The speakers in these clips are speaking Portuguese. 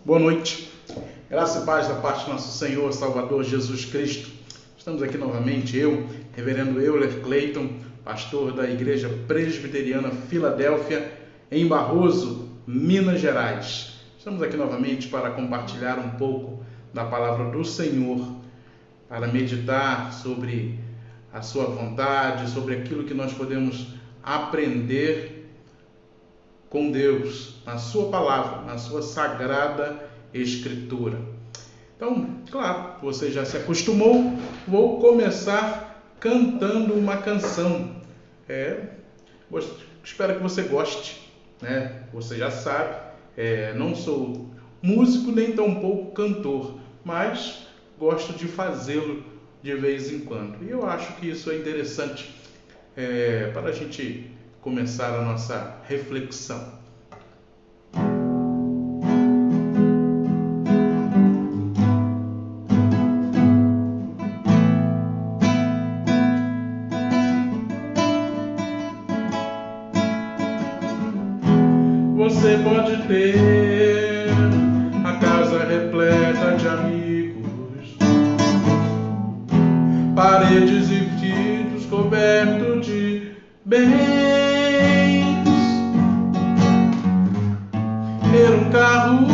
Boa noite, graça e paz da parte do nosso Senhor, Salvador Jesus Cristo. Estamos aqui novamente, eu, reverendo Euler Clayton, pastor da Igreja Presbiteriana Filadélfia, em Barroso, Minas Gerais. Estamos aqui novamente para compartilhar um pouco da palavra do Senhor, para meditar sobre a sua vontade, sobre aquilo que nós podemos aprender com Deus, na sua palavra, na sua sagrada escritura. Então, claro, você já se acostumou, vou começar cantando uma canção. Espero que você goste, né? Você já sabe, não sou músico nem tampouco cantor, mas gosto de fazê-lo de vez em quando. E eu acho que isso é interessante para a gente começar a nossa reflexão. Você pode ter a casa repleta de amigos, paredes e vidros cobertos de bens, ter um carro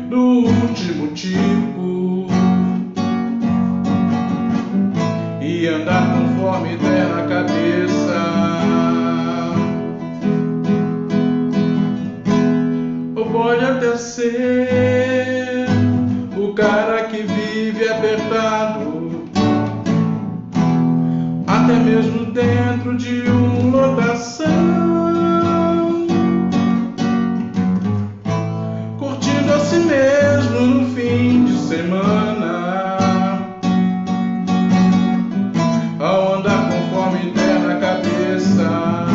do último tipo e andar conforme der na cabeça. Ou pode até ser o cara que vive apertado, até mesmo dentro de uma lotação, curtindo a si mesmo no fim de semana, ao andar conforme der na cabeça.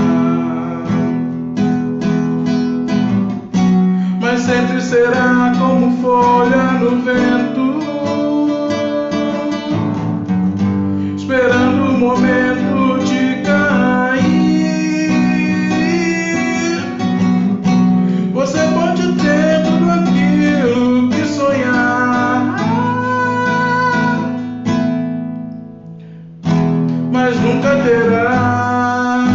Mas sempre será como folha no vento, esperando o momento de cair. Você pode ter tudo aquilo que sonhar, mas nunca terá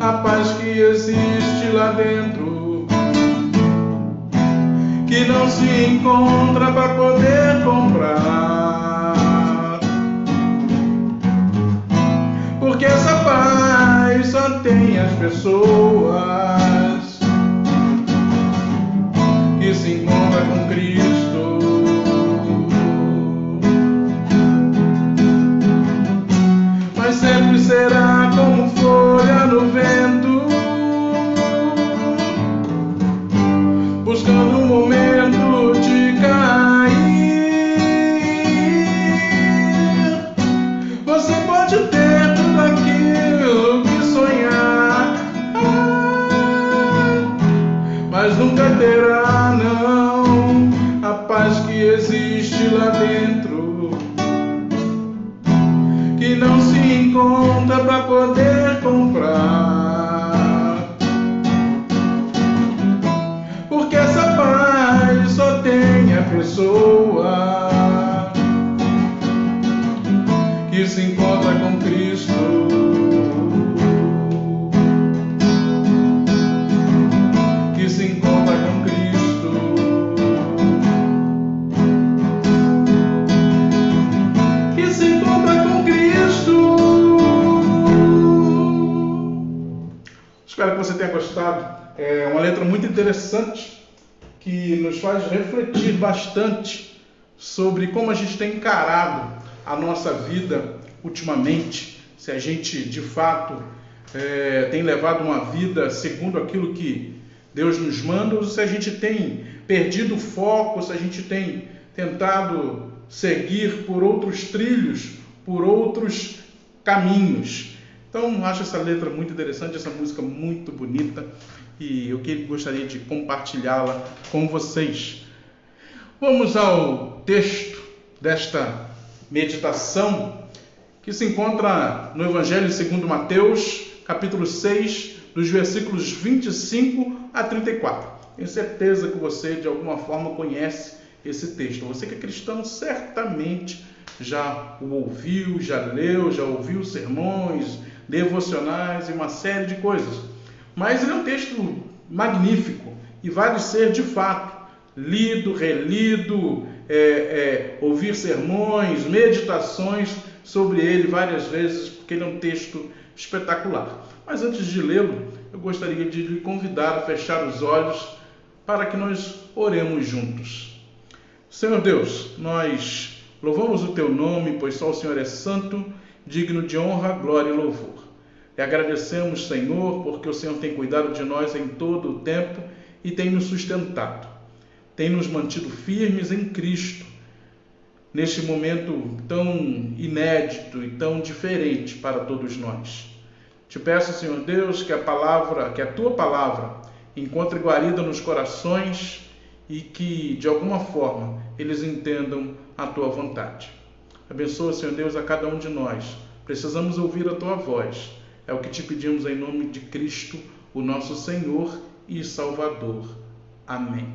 a paz que existe lá dentro, que não se encontra para poder comprar. Porque essa paz só tem as pessoas que se encontram com Cristo. Mas sempre será como folha no vento, buscando um momento de cair. Você pode ter tudo aquilo que sonhar, mas nunca terá, não, a paz que existe lá dentro, que não se encontra para poder comprar. Porque essa paz só tem a pessoa que se encontra com Cristo. Que se encontra com Cristo. Que se encontra com Cristo. Espero que você tenha gostado. É uma letra muito interessante que nos faz refletir bastante sobre como a gente tem encarado a nossa vida ultimamente, se a gente de fato tem levado uma vida segundo aquilo que Deus nos manda, ou se a gente tem perdido o foco, se a gente tem tentado seguir por outros trilhos, por outros caminhos. Então, acho essa letra muito interessante, essa música muito bonita, e eu gostaria de compartilhá-la com vocês. Vamos ao texto desta meditação, que se encontra no Evangelho segundo Mateus, capítulo 6, dos versículos 25 a 34. Tenho certeza que você, de alguma forma, conhece esse texto. Você que é cristão, certamente já o ouviu, já leu, já ouviu sermões, devocionais e uma série de coisas. Mas ele é um texto magnífico e vale ser, de fato, lido, relido, ouvir sermões, meditações sobre ele várias vezes, porque ele é um texto espetacular. Mas antes de lê-lo, eu gostaria de lhe convidar a fechar os olhos para que nós oremos juntos. Senhor Deus, nós louvamos o Teu nome, pois só o Senhor é santo, digno de honra, glória e louvor. E agradecemos, Senhor, porque o Senhor tem cuidado de nós em todo o tempo e tem nos sustentado. Tem nos mantido firmes em Cristo, neste momento tão inédito e tão diferente para todos nós. Te peço, Senhor Deus, que a Tua palavra encontre guarida nos corações e que, de alguma forma, eles entendam a Tua vontade. Abençoa, Senhor Deus, a cada um de nós. Precisamos ouvir a Tua voz. É o que te pedimos em nome de Cristo, o nosso Senhor e Salvador. Amém.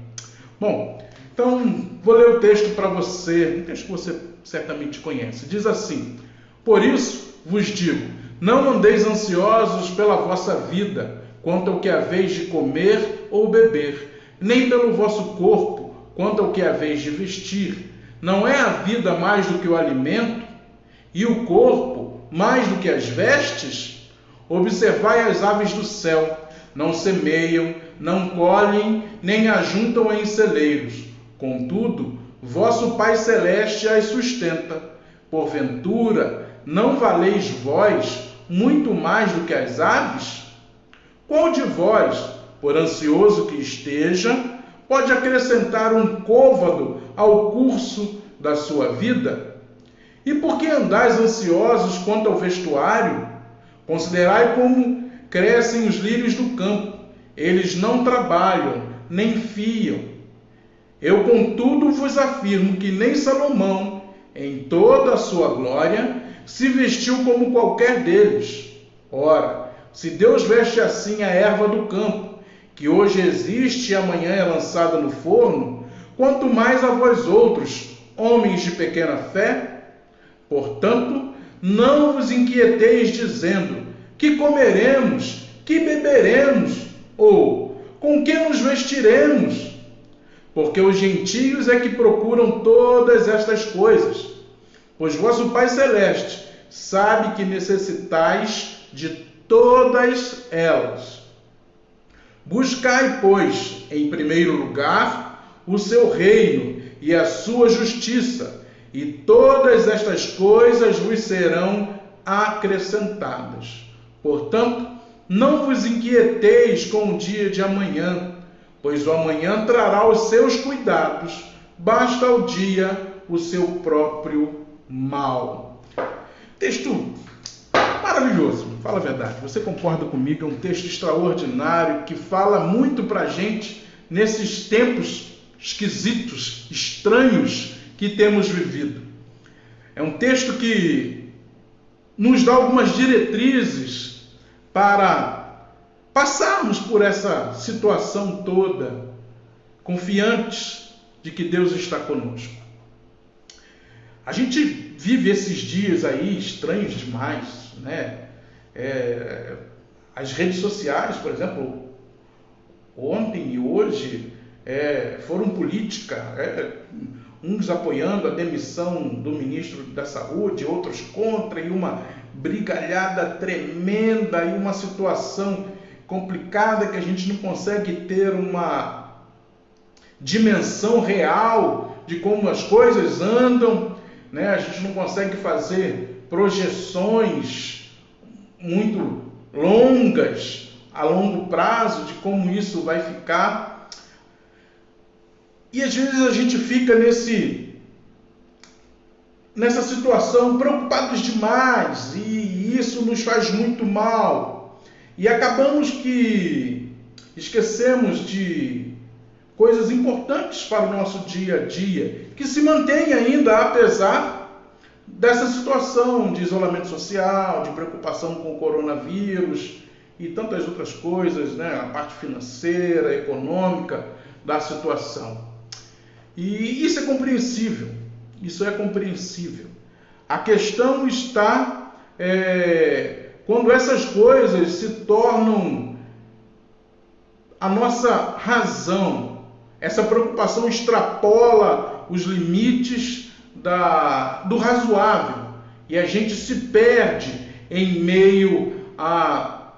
Bom, então vou ler o texto para você, um texto que você certamente conhece. Diz assim: por isso vos digo, não andeis ansiosos pela vossa vida, quanto ao que haveis de comer ou beber, nem pelo vosso corpo, quanto ao que haveis de vestir. Não é a vida mais do que o alimento, e o corpo mais do que as vestes? Observai as aves do céu, não semeiam, não colhem, nem ajuntam em celeiros. Contudo, vosso Pai Celeste as sustenta. Porventura, não valeis vós muito mais do que as aves? Qual de vós, por ansioso que esteja, pode acrescentar um côvado ao curso da sua vida? E por que andais ansiosos quanto ao vestuário? Considerai como crescem os lírios do campo. Eles não trabalham, nem fiam. Eu, contudo, vos afirmo que nem Salomão, em toda a sua glória, se vestiu como qualquer deles. Ora, se Deus veste assim a erva do campo, que hoje existe e amanhã é lançada no forno, quanto mais a vós outros, homens de pequena fé? Portanto, não vos inquieteis dizendo: que comeremos, que beberemos, ou com que nos vestiremos? Porque os gentios é que procuram todas estas coisas, pois vosso Pai Celeste sabe que necessitais de todas elas. Buscai, pois, em primeiro lugar, o seu reino e a sua justiça, e todas estas coisas vos serão acrescentadas. Portanto, não vos inquieteis com o dia de amanhã, pois o amanhã trará os seus cuidados, basta ao dia o seu próprio mal. Texto maravilhoso, fala a verdade, você concorda comigo? É um texto extraordinário que fala muito para a gente nesses tempos esquisitos, estranhos que temos vivido. É um texto que nos dá algumas diretrizes para passarmos por essa situação toda, confiantes de que Deus está conosco. A gente vive esses dias aí estranhos demais, né? As redes sociais, por exemplo, ontem e hoje foram política, uns apoiando a demissão do ministro da Saúde, outros contra, e uma brigalhada tremenda e uma situação complicada que a gente não consegue ter uma dimensão real de como as coisas andam, né? A gente não consegue fazer projeções muito longas, a longo prazo, de como isso vai ficar. E às vezes a gente fica nessa situação preocupados demais, e isso nos faz muito mal. E acabamos que esquecemos de coisas importantes para o nosso dia a dia, que se mantém ainda apesar dessa situação de isolamento social, de preocupação com o coronavírus e tantas outras coisas, né? A parte financeira, econômica da situação. E isso é compreensível, isso é compreensível. A questão está quando essas coisas se tornam a nossa razão, essa preocupação extrapola os limites do razoável e a gente se perde em meio a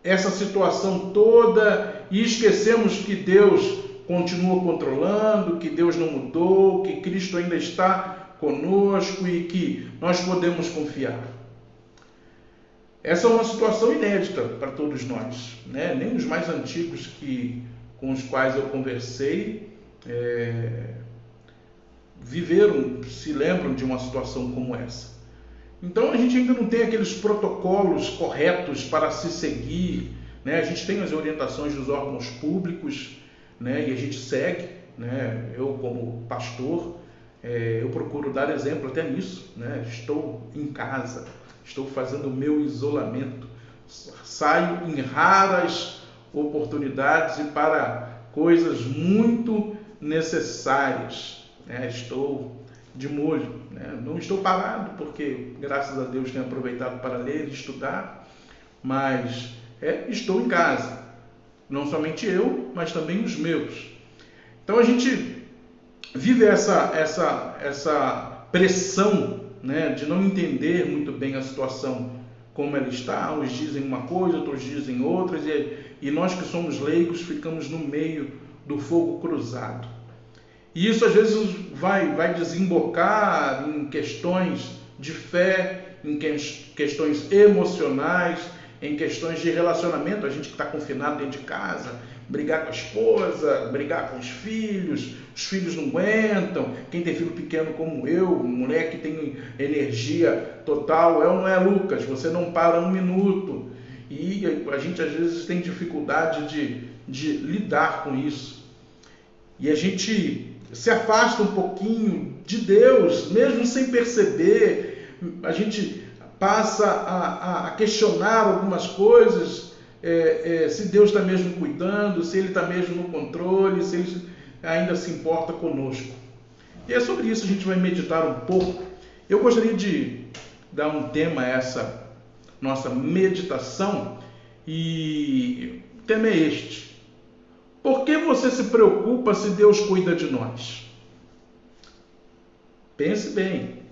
essa situação toda e esquecemos que Deus continua controlando, que Deus não mudou, que Cristo ainda está conosco e que nós podemos confiar. Essa é uma situação inédita para todos nós, né? Nem os mais antigos com os quais eu conversei viveram, se lembram de uma situação como essa. Então a gente ainda não tem aqueles protocolos corretos para se seguir, né? A gente tem as orientações dos órgãos públicos, né? E a gente segue, né? Eu como pastor, eu procuro dar exemplo até nisso, né? Estou em casa, estou fazendo o meu isolamento, saio em raras oportunidades e para coisas muito necessárias, né? Estou de molho, né? Não estou parado porque, graças a Deus, tenho aproveitado para ler e estudar, mas estou em casa, não somente eu, mas também os meus. Então a gente vive essa pressão, né, de não entender muito bem a situação como ela está. Uns dizem uma coisa, outros dizem outras, e nós que somos leigos ficamos no meio do fogo cruzado. E isso às vezes vai desembocar em questões de fé, em questões emocionais, em questões de relacionamento. A gente que está confinado dentro de casa, brigar com a esposa, brigar com os filhos não aguentam. Quem tem filho pequeno como eu, mulher que tem energia total, é ou não é, Lucas? Você não para um minuto. E a gente às vezes tem dificuldade de lidar com isso. E a gente se afasta um pouquinho de Deus, mesmo sem perceber. A gente passa a questionar algumas coisas, se Deus está mesmo cuidando, se Ele está mesmo no controle, se Ele ainda se importa conosco. E é sobre isso que a gente vai meditar um pouco. Eu gostaria de dar um tema a essa nossa meditação, e o tema é este: por que você se preocupa se Deus cuida de nós? Pense bem.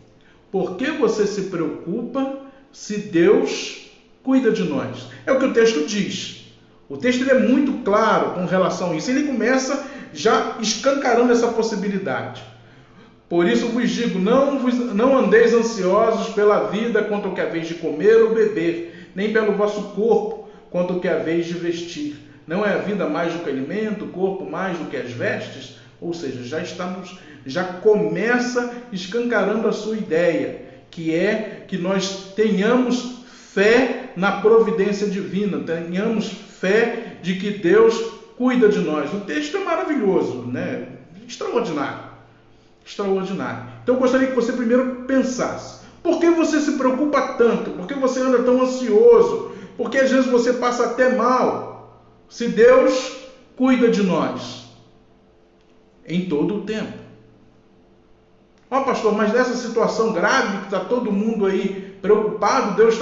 Por que você se preocupa se Deus cuida de nós? É o que o texto diz. O texto ele é muito claro com relação a isso. Ele começa já escancarando essa possibilidade. Por isso vos digo, não andeis ansiosos pela vida quanto ao que haveis de comer ou beber, nem pelo vosso corpo quanto ao que haveis de vestir. Não é a vida mais do que o alimento, o corpo mais do que as vestes? Ou seja, já começa escancarando a sua ideia, que é que nós tenhamos fé na providência divina, tenhamos fé de que Deus cuida de nós. O texto é maravilhoso, né? Extraordinário. Extraordinário. Então eu gostaria que você primeiro pensasse: por que você se preocupa tanto? Por que você anda tão ansioso? Por que às vezes você passa até mal? Se Deus cuida de nós em todo o tempo. Pastor, mas nessa situação grave que está todo mundo aí preocupado, Deus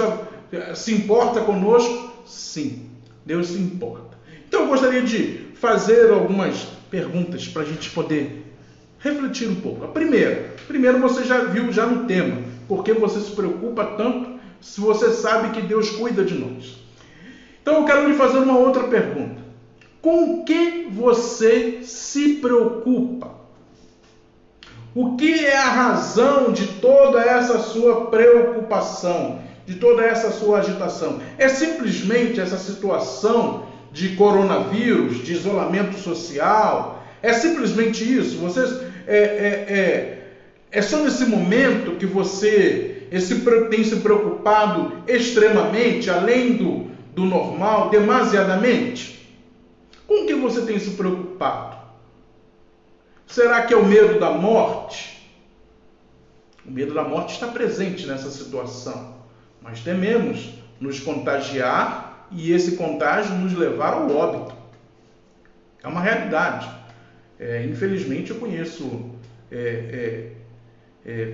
se importa conosco? Sim, Deus se importa. Então eu gostaria de fazer algumas perguntas para a gente poder refletir um pouco. A primeiro você já viu no tema, por que você se preocupa tanto se você sabe que Deus cuida de nós? Então eu quero lhe fazer uma outra pergunta. Com o que você se preocupa? O que é a razão de toda essa sua preocupação, de toda essa sua agitação? É simplesmente essa situação de coronavírus, de isolamento social? É simplesmente isso? É só nesse momento que você tem se preocupado extremamente, além do normal, demasiadamente? Com o que você tem se preocupado? Será que é o medo da morte? O medo da morte está presente nessa situação. Nós tememos nos contagiar e esse contágio nos levar ao óbito. É uma realidade. Infelizmente, eu conheço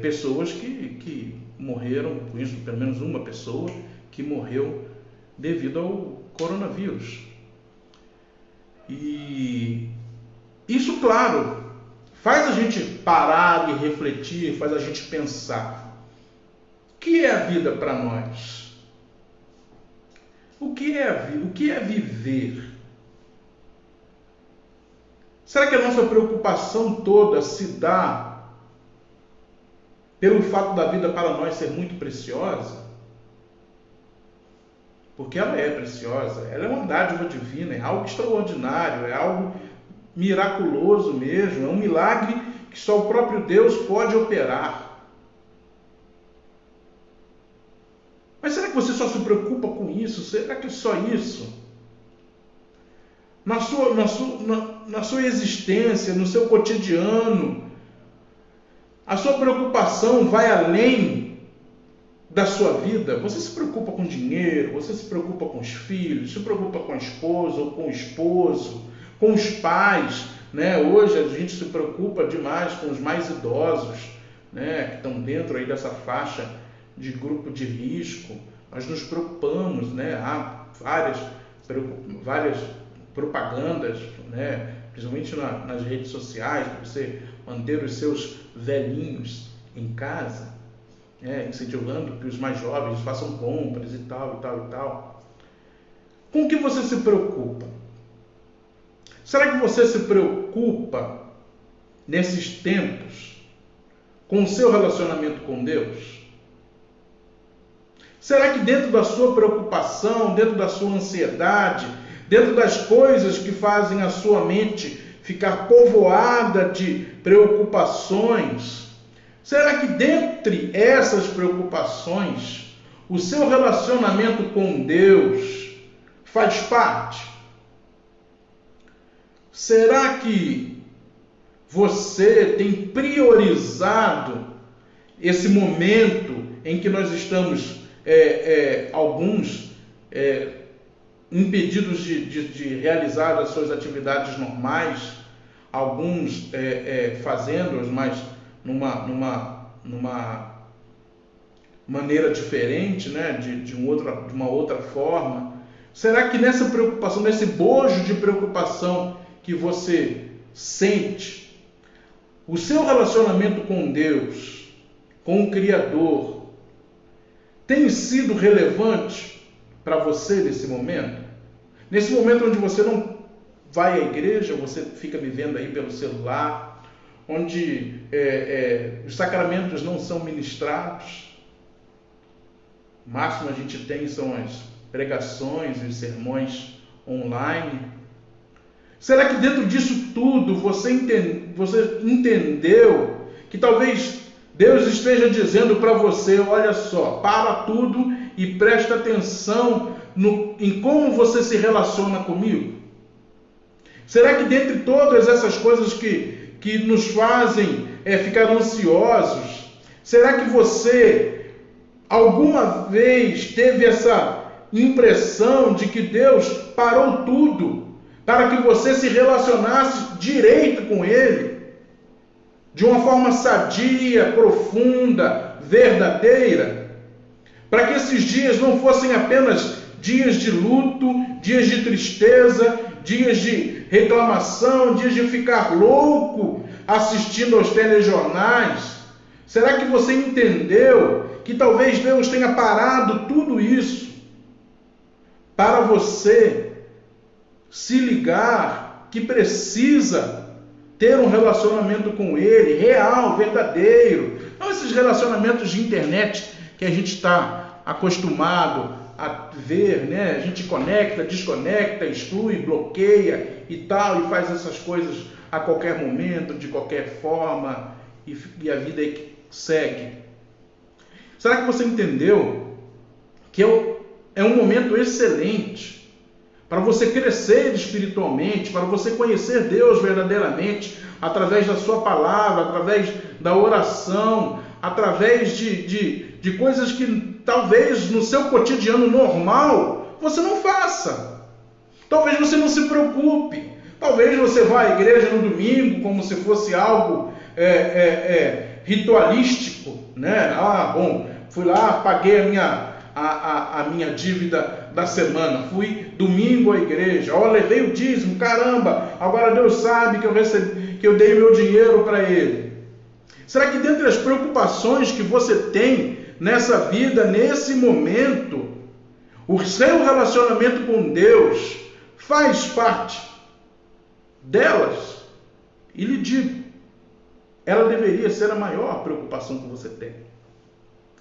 pessoas que morreram, conheço pelo menos uma pessoa que morreu devido ao coronavírus. E isso, claro, faz a gente parar e refletir, faz a gente pensar. O que é a vida para nós? O que é a vida? O que é viver? Será que a nossa preocupação toda se dá pelo fato da vida para nós ser muito preciosa? Porque ela é preciosa, ela é uma dádiva divina, é algo extraordinário, é algo miraculoso mesmo, é um milagre que só o próprio Deus pode operar. Mas será que você só se preocupa com isso? Será que é só isso? Na sua existência, no seu cotidiano, a sua preocupação vai além da sua vida? Você se preocupa com dinheiro, você se preocupa com os filhos, se preocupa com a esposa ou com o esposo, com os pais, né? Hoje a gente se preocupa demais com os mais idosos, né? Que estão dentro aí dessa faixa de grupo de risco. Nós nos preocupamos, né? Há várias propagandas, né? Principalmente nas redes sociais, para você manter os seus velhinhos em casa, incentivando que os mais jovens façam compras e tal, e tal, e tal. Com o que você se preocupa? Será que você se preocupa nesses tempos com o seu relacionamento com Deus? Será que dentro da sua preocupação, dentro da sua ansiedade, dentro das coisas que fazem a sua mente ficar povoada de preocupações, será que dentre essas preocupações, o seu relacionamento com Deus faz parte? Será que você tem priorizado esse momento em que nós estamos, alguns, impedidos de realizar as suas atividades normais, alguns fazendo-as, mas numa maneira diferente, né? de uma outra forma? Será que nessa preocupação, nesse bojo de preocupação que você sente, o seu relacionamento com Deus, com o Criador, tem sido relevante para você nesse momento? Nesse momento onde você não vai à igreja, você fica vivendo aí pelo celular, onde os sacramentos não são ministrados, o máximo a gente tem são as pregações e os sermões online. Será que dentro disso tudo você entendeu que talvez Deus esteja dizendo para você: olha só, para tudo e presta atenção em como você se relaciona comigo? Será que dentre todas essas coisas que nos fazem ficar ansiosos, será que você alguma vez teve essa impressão de que Deus parou tudo para que você se relacionasse direito com Ele, de uma forma sadia, profunda, verdadeira, para que esses dias não fossem apenas dias de luto, dias de tristeza, dias de reclamação, dias de ficar louco assistindo aos telejornais? Será que você entendeu que talvez Deus tenha parado tudo isso para você se ligar que precisa ter um relacionamento com Ele, real, verdadeiro? Não esses relacionamentos de internet que a gente está acostumado a ver, né? A gente conecta, desconecta, exclui, bloqueia e tal, e faz essas coisas a qualquer momento, de qualquer forma, e a vida aí segue. Será que você entendeu que é um momento excelente para você crescer espiritualmente, para você conhecer Deus verdadeiramente, através da sua palavra, através da oração, através de coisas que talvez no seu cotidiano normal você não faça. Talvez você não se preocupe. Talvez você vá à igreja no domingo como se fosse algo ritualístico, né? Ah, bom, fui lá, paguei a minha dívida da semana, fui domingo à igreja, levei o dízimo, caramba, agora Deus sabe que eu dei meu dinheiro para Ele. Será que dentre as preocupações que você tem nessa vida, nesse momento, o seu relacionamento com Deus faz parte delas? E lhe digo, ela deveria ser a maior preocupação que você tem,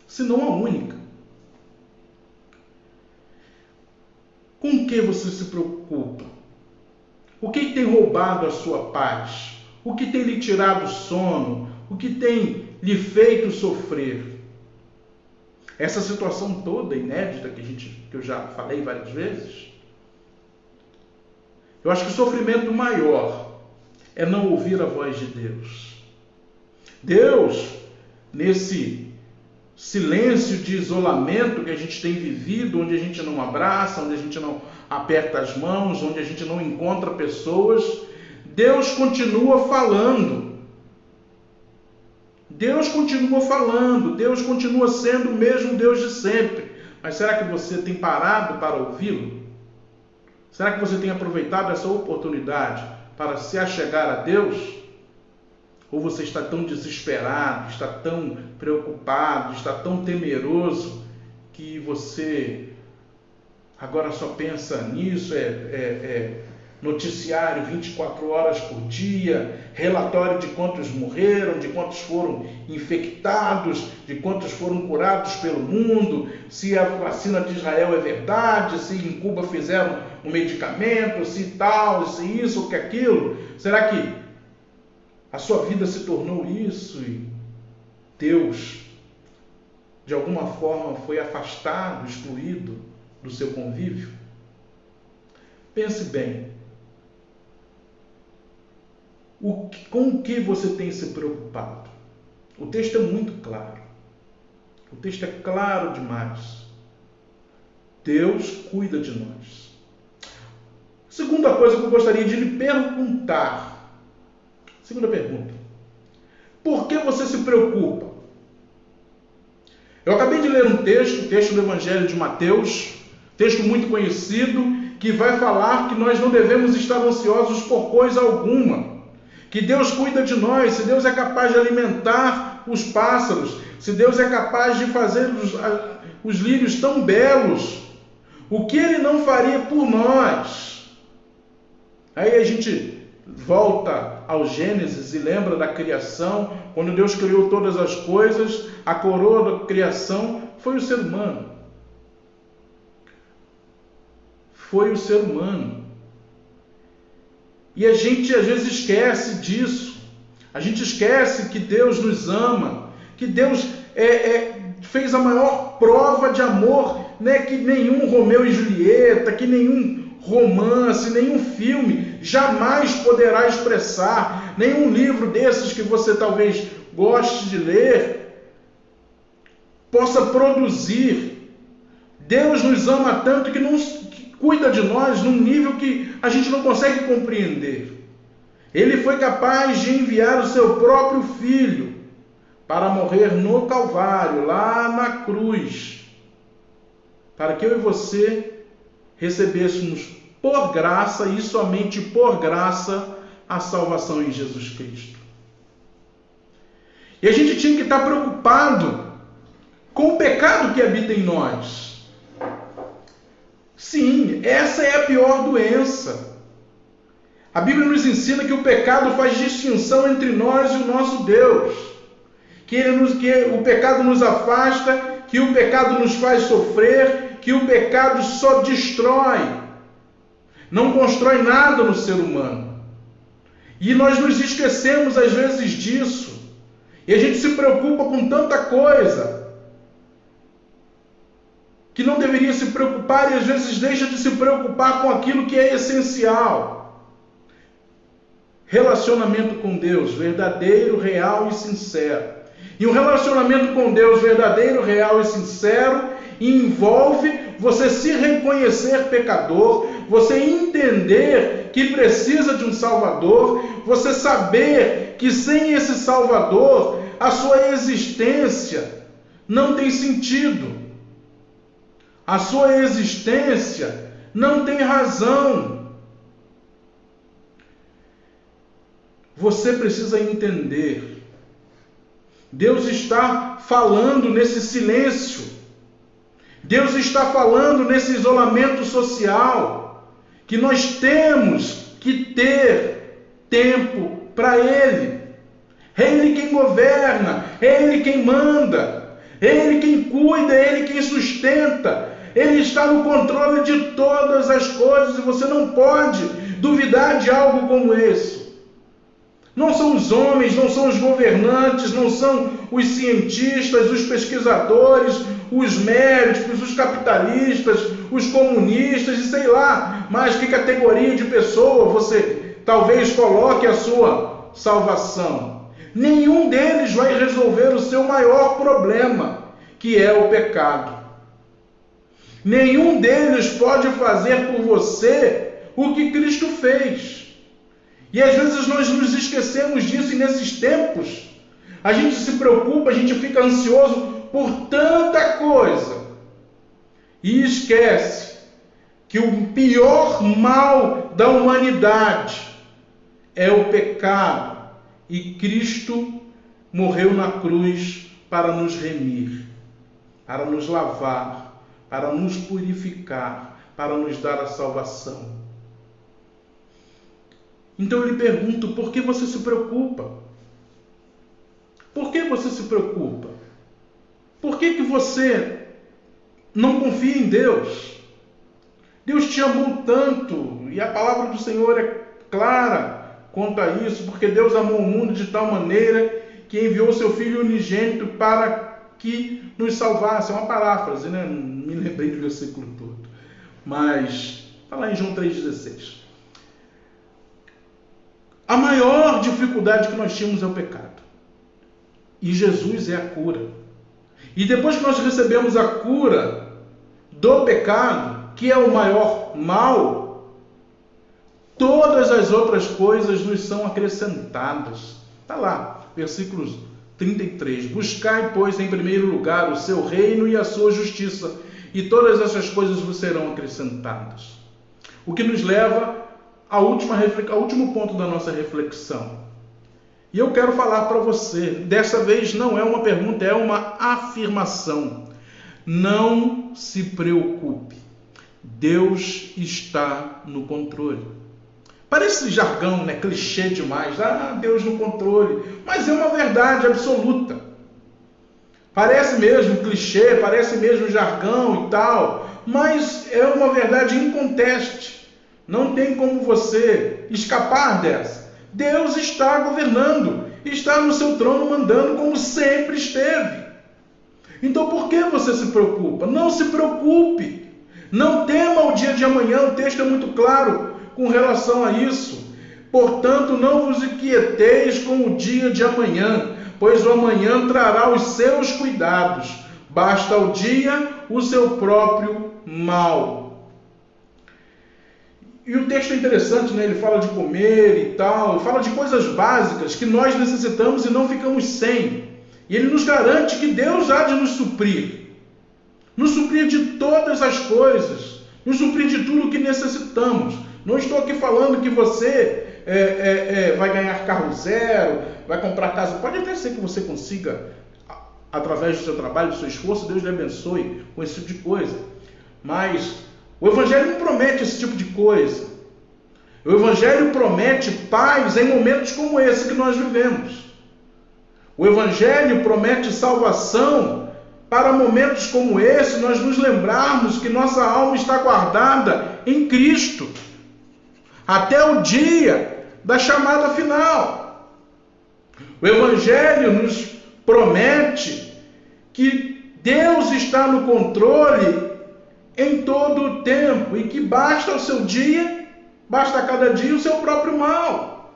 se não a única. Com o que você se preocupa? O que tem roubado a sua paz? O que tem lhe tirado o sono? O que tem lhe feito sofrer? Essa situação toda inédita que eu já falei várias vezes, eu acho que o sofrimento maior é não ouvir a voz de Deus. Deus, nesse silêncio de isolamento que a gente tem vivido, onde a gente não abraça, onde a gente não aperta as mãos, onde a gente não encontra pessoas, Deus continua falando. Deus continua falando, Deus continua sendo o mesmo Deus de sempre. Mas será que você tem parado para ouvi-lo? Será que você tem aproveitado essa oportunidade para se achegar a Deus? Ou você está tão desesperado, está tão preocupado, está tão temeroso, que você agora só pensa nisso, noticiário 24 horas por dia, relatório de quantos morreram, de quantos foram infectados, de quantos foram curados pelo mundo, se a vacina de Israel é verdade, se em Cuba fizeram um medicamento, se tal, se isso ou que aquilo. Será que a sua vida se tornou isso e Deus, de alguma forma, foi afastado, excluído do seu convívio? Pense bem. Com o que você tem se preocupado? O texto é muito claro. O texto é claro demais. Deus cuida de nós. Segunda coisa que eu gostaria de lhe perguntar. Segunda pergunta. Por que você se preocupa? Eu acabei de ler um texto do Evangelho de Mateus, texto muito conhecido, que vai falar que nós não devemos estar ansiosos por coisa alguma. Que Deus cuida de nós, se Deus é capaz de alimentar os pássaros, se Deus é capaz de fazer os lírios tão belos, o que Ele não faria por nós? Aí a gente volta ao Gênesis e lembra da criação, quando Deus criou todas as coisas, a coroa da criação foi o ser humano. Foi o ser humano. E a gente às vezes esquece disso. A gente esquece que Deus nos ama, que Deus fez a maior prova de amor, né, que nenhum Romeu e Julieta, que nenhum romance, nenhum filme jamais poderá expressar, nenhum livro desses que você talvez goste de ler possa produzir. Deus nos ama tanto que cuida de nós num nível que a gente não consegue compreender. Ele foi capaz de enviar o seu próprio Filho para morrer no Calvário, lá na cruz, para que eu e você recebêssemos por graça e somente por graça a salvação em Jesus Cristo. E a gente tinha que estar preocupado com o pecado que habita em nós. Sim, essa é a pior doença. A Bíblia nos ensina que o pecado faz distinção entre nós e o nosso Deus. Que o pecado nos afasta, que o pecado nos faz sofrer, que o pecado só destrói. Não constrói nada no ser humano. E nós nos esquecemos às vezes disso. E a gente se preocupa com tanta coisa que não deveria se preocupar e às vezes deixa de se preocupar com aquilo que é essencial. Relacionamento com Deus, verdadeiro, real e sincero. E um relacionamento com Deus verdadeiro, real e sincero envolve você se reconhecer pecador, você entender que precisa de um Salvador, você saber que sem esse Salvador a sua existência não tem sentido, a sua existência não tem razão. Você precisa entender. Deus está falando nesse silêncio. Deus está falando nesse isolamento social, que nós temos que ter tempo para Ele. É Ele quem governa, é Ele quem manda, é Ele quem cuida, é Ele quem sustenta. Ele está no controle de todas as coisas e você não pode duvidar de algo como esse. Não são os homens, não são os governantes, não são os cientistas, os pesquisadores, os médicos, os capitalistas, os comunistas e sei lá, mas que categoria de pessoa você talvez coloque a sua salvação. Nenhum deles vai resolver o seu maior problema, que é o pecado. Nenhum deles pode fazer por você o que Cristo fez. E às vezes nós nos esquecemos disso, e nesses tempos a gente se preocupa, a gente fica ansioso por tanta coisa e esquece que o pior mal da humanidade é o pecado, e Cristo morreu na cruz para nos remir, para nos lavar, para nos purificar, para nos dar a salvação. Então eu lhe pergunto, por que você se preocupa? Por que você se preocupa? Por que você não confia em Deus? Deus te amou tanto, e a palavra do Senhor é clara quanto a isso, porque Deus amou o mundo de tal maneira que enviou seu Filho unigênito para que nos salvasse. É uma paráfrase, né? Não me lembrei do versículo todo. Mas está lá em João 3,16. A maior dificuldade que nós tínhamos é o pecado. E Jesus é a cura. E depois que nós recebemos a cura do pecado, que é o maior mal, todas as outras coisas nos são acrescentadas. Está lá, versículos 33. Buscai, pois, em primeiro lugar o seu reino e a sua justiça, e todas essas coisas vos serão acrescentadas. O que nos leva ao último ponto da nossa reflexão. E eu quero falar para você, dessa vez não é uma pergunta, é uma afirmação. Não se preocupe. Deus está no controle. Parece jargão, né? Clichê demais. Deus no controle. Mas é uma verdade absoluta. Parece mesmo clichê, parece mesmo jargão e tal, mas é uma verdade inconteste. Não tem como você escapar dessa. Deus está governando, está no seu trono mandando como sempre esteve. Então por que você se preocupa? Não se preocupe. Não tema o dia de amanhã, o texto é muito claro com relação a isso. Portanto, não vos inquieteis com o dia de amanhã, pois o amanhã trará os seus cuidados. Basta ao dia o seu próprio mal. E o texto é interessante, né? Ele fala de comer e tal, fala de coisas básicas que nós necessitamos e não ficamos sem. E ele nos garante que Deus há de nos suprir de todas as coisas, nos suprir de tudo o que necessitamos. Não estou aqui falando que você vai ganhar carro zero, vai comprar casa. Pode até ser que você consiga, através do seu trabalho, do seu esforço, Deus lhe abençoe com esse tipo de coisa. Mas o Evangelho não promete esse tipo de coisa. O Evangelho promete paz em momentos como esse que nós vivemos. O Evangelho promete salvação para momentos como esse, nós nos lembrarmos que nossa alma está guardada em Cristo, até o dia da chamada final. O Evangelho nos promete que Deus está no controle em todo o tempo, e que basta o seu dia, basta a cada dia o seu próprio mal.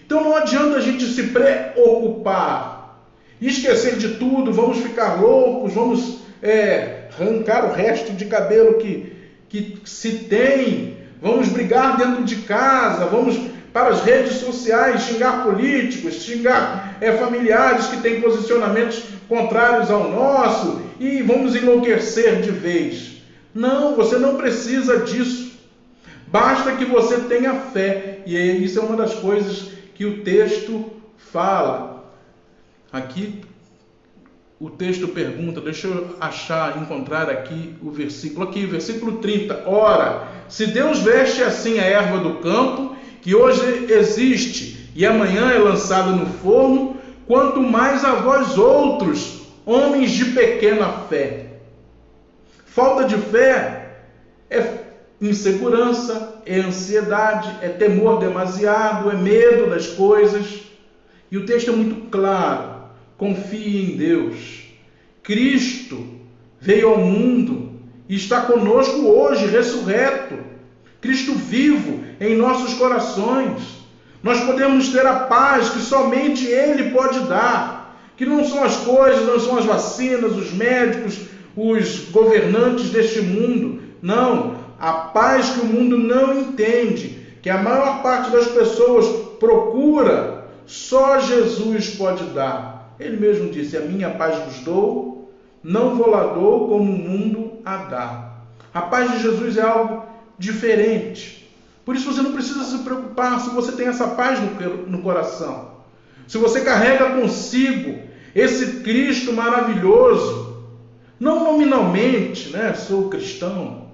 Então não adianta a gente se preocupar, esquecer de tudo, vamos ficar loucos, vamos arrancar o resto de cabelo que se tem, vamos brigar dentro de casa, vamos para as redes sociais xingar políticos, xingar familiares que têm posicionamentos contrários ao nosso e vamos enlouquecer de vez. Não, você não precisa disso. Basta que você tenha fé. E isso é uma das coisas que o texto fala. Aqui o texto pergunta, deixa eu encontrar aqui o versículo. Aqui, versículo 30. Ora, se Deus veste assim a erva do campo, que hoje existe e amanhã é lançada no forno, quanto mais a vós outros, homens de pequena fé. Falta de fé é insegurança, é ansiedade, é temor demasiado, é medo das coisas. E o texto é muito claro. Confie em Deus. Cristo veio ao mundo e está conosco hoje, ressurreto. Cristo vivo em nossos corações. Nós podemos ter a paz que somente Ele pode dar. Que não são as coisas, não são as vacinas, os médicos, os governantes deste mundo. Não, a paz que o mundo não entende, que a maior parte das pessoas procura, só Jesus pode dar. Ele mesmo disse, a minha paz vos dou, não vou lá dou como o mundo a dá. A paz de Jesus é algo diferente. Por isso você não precisa se preocupar se você tem essa paz no coração. Se você carrega consigo esse Cristo maravilhoso, não nominalmente, né? Sou cristão,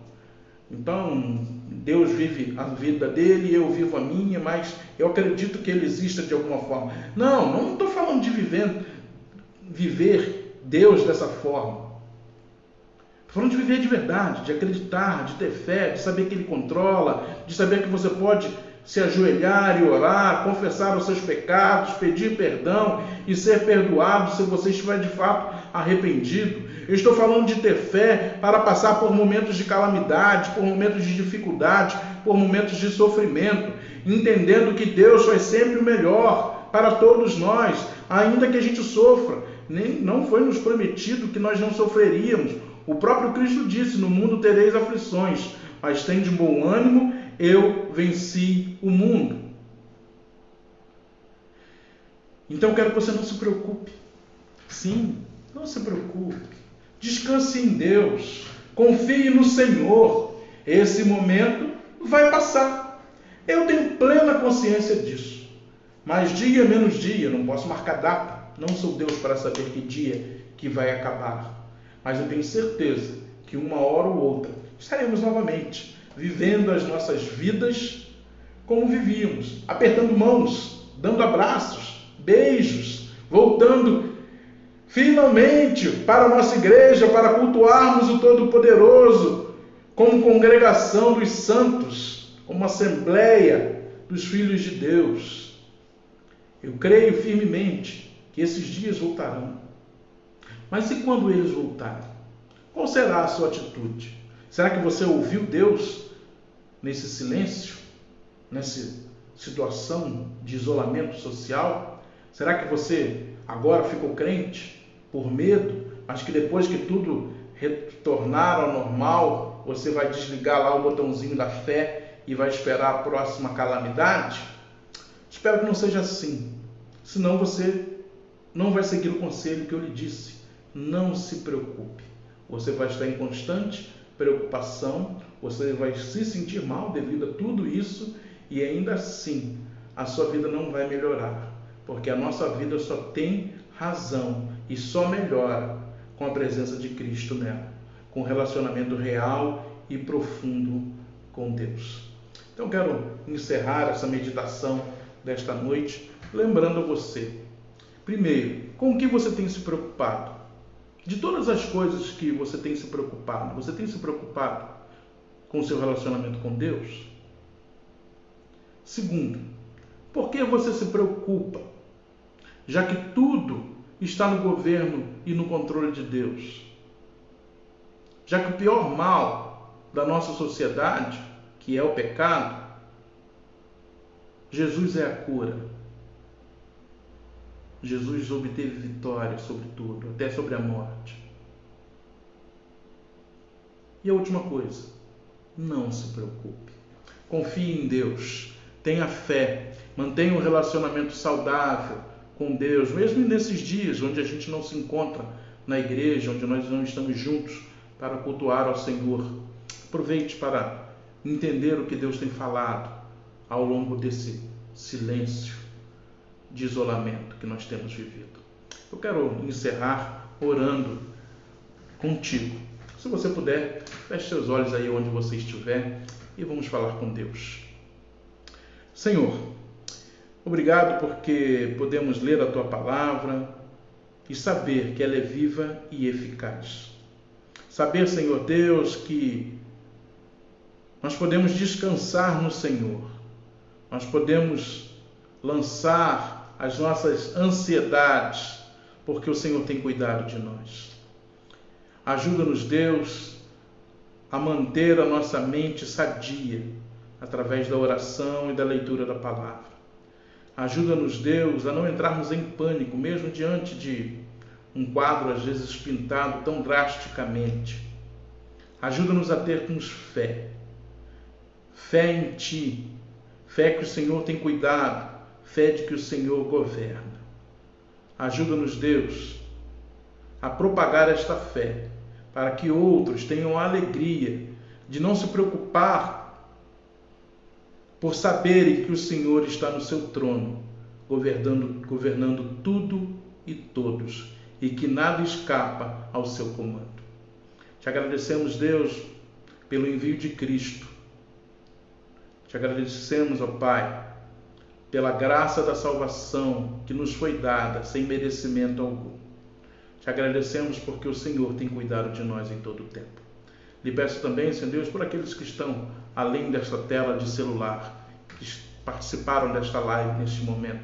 então Deus vive a vida dele e eu vivo a minha, mas eu acredito que ele exista de alguma forma. Não estou falando de viver Deus dessa forma. Estou falando de viver de verdade, de acreditar, de ter fé, de saber que ele controla, de saber que você pode se ajoelhar e orar, confessar os seus pecados, pedir perdão e ser perdoado se você estiver de fato arrependido. Eu estou falando de ter fé para passar por momentos de calamidade, por momentos de dificuldade, por momentos de sofrimento, entendendo que Deus faz sempre o melhor para todos nós, ainda que a gente sofra. Não foi nos prometido que nós não sofreríamos. O próprio Cristo disse, no mundo tereis aflições, mas tem de bom ânimo, eu venci o mundo. Então eu quero que você não se preocupe. Sim, não se preocupe. Descanse em Deus. Confie no Senhor. Esse momento vai passar. Eu tenho plena consciência disso. Mas dia menos dia, não posso marcar data. Não sou Deus para saber que dia que vai acabar. Mas eu tenho certeza que uma hora ou outra estaremos novamente vivendo as nossas vidas como vivíamos, apertando mãos, dando abraços, beijos, voltando finalmente para a nossa igreja, para cultuarmos o Todo-Poderoso, como congregação dos santos, como assembleia dos filhos de Deus. Eu creio firmemente que esses dias voltarão. Mas e quando eles voltarem? Qual será a sua atitude? Será que você ouviu Deus nesse silêncio, nessa situação de isolamento social? Será que você agora ficou crente por medo, mas que depois que tudo retornar ao normal, você vai desligar lá o botãozinho da fé e vai esperar a próxima calamidade? Espero que não seja assim. Senão você não vai seguir o conselho que eu lhe disse. Não se preocupe. Você vai estar em constante preocupação, você vai se sentir mal devido a tudo isso e ainda assim a sua vida não vai melhorar, porque a nossa vida só tem razão e só melhora com a presença de Cristo nela, com um relacionamento real e profundo com Deus. Então quero encerrar essa meditação desta noite lembrando a você, primeiro, com o que você tem se preocupado? De todas as coisas que você tem se preocupado, você tem se preocupado com o seu relacionamento com Deus? Segundo, por que você se preocupa, já que tudo está no governo e no controle de Deus? Já que o pior mal da nossa sociedade, que é o pecado, Jesus é a cura. Jesus obteve vitória sobre tudo, até sobre a morte. E a última coisa, não se preocupe. Confie em Deus, tenha fé, mantenha um relacionamento saudável com Deus, mesmo nesses dias onde a gente não se encontra na igreja, onde nós não estamos juntos para cultuar ao Senhor. Aproveite para entender o que Deus tem falado ao longo desse silêncio de isolamento que nós temos vivido. Eu quero encerrar orando contigo. Se você puder, feche seus olhos aí onde você estiver e vamos falar com Deus. Senhor, obrigado porque podemos ler a Tua palavra e saber que ela é viva e eficaz. Saber, Senhor Deus, que nós podemos descansar no Senhor. Nós podemos lançar as nossas ansiedades, porque o Senhor tem cuidado de nós. Ajuda-nos, Deus, a manter a nossa mente sadia através da oração e da leitura da palavra. Ajuda-nos, Deus, a não entrarmos em pânico, mesmo diante de um quadro, às vezes, pintado tão drasticamente. Ajuda-nos a termos fé. Fé em Ti. Fé que o Senhor tem cuidado. Fé de que o Senhor governa. Ajuda-nos, Deus, a propagar esta fé, para que outros tenham a alegria de não se preocupar por saberem que o Senhor está no seu trono, governando tudo e todos, e que nada escapa ao seu comando. Te agradecemos, Deus, pelo envio de Cristo. Te agradecemos, ó Pai, pela graça da salvação que nos foi dada sem merecimento algum. Te agradecemos porque o Senhor tem cuidado de nós em todo o tempo. Lhe peço também, Senhor Deus, por aqueles que estão além desta tela de celular, que participaram desta live neste momento.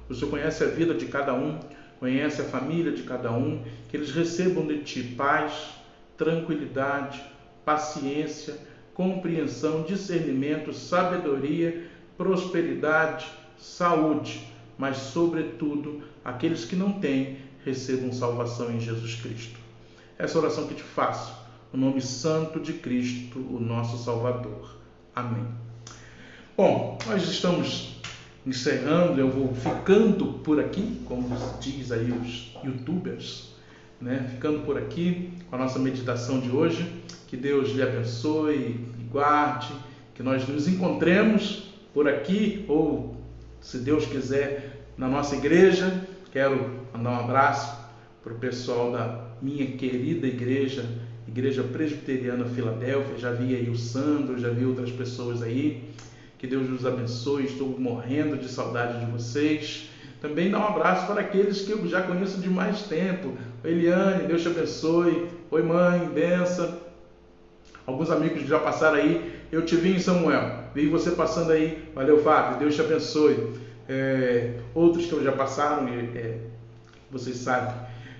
O Senhor conhece a vida de cada um, conhece a família de cada um, que eles recebam de Ti paz, tranquilidade, paciência, compreensão, discernimento, sabedoria, prosperidade, saúde, mas, sobretudo, aqueles que não têm, recebam salvação em Jesus Cristo. Essa oração que te faço, no nome santo de Cristo, o nosso Salvador. Amém. Bom, nós estamos encerrando, eu vou ficando por aqui, como diz aí os youtubers, né? Ficando por aqui com a nossa meditação de hoje. Que Deus lhe abençoe e guarde, que nós nos encontremos por aqui, ou, se Deus quiser, na nossa igreja. Quero mandar um abraço para o pessoal da minha querida igreja, Igreja Presbiteriana Filadélfia. Já vi aí o Sandro, já vi outras pessoas aí. Que Deus nos abençoe, estou morrendo de saudade de vocês. Também dá um abraço para aqueles que eu já conheço de mais tempo. Eliane, Deus te abençoe. Oi mãe, benção. Alguns amigos que já passaram aí, eu te vi em Samuel, vi você passando aí, valeu Fábio, Deus te abençoe. Outros que já passaram, vocês sabem,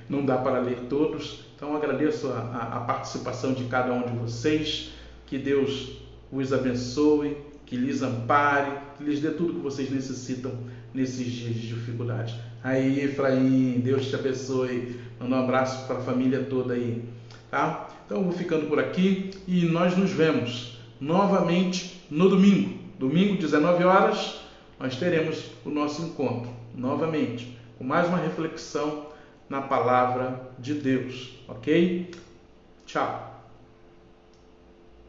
não dá para ler todos, então agradeço a participação de cada um de vocês, que Deus os abençoe, que lhes ampare, que lhes dê tudo que vocês necessitam nesses dias de dificuldade. Aí Efraim, Deus te abençoe, manda um abraço para a família toda aí, tá? Então eu vou ficando por aqui e nós nos vemos novamente no domingo. Domingo, 19 horas, nós teremos o nosso encontro novamente, com mais uma reflexão na palavra de Deus, ok? Tchau!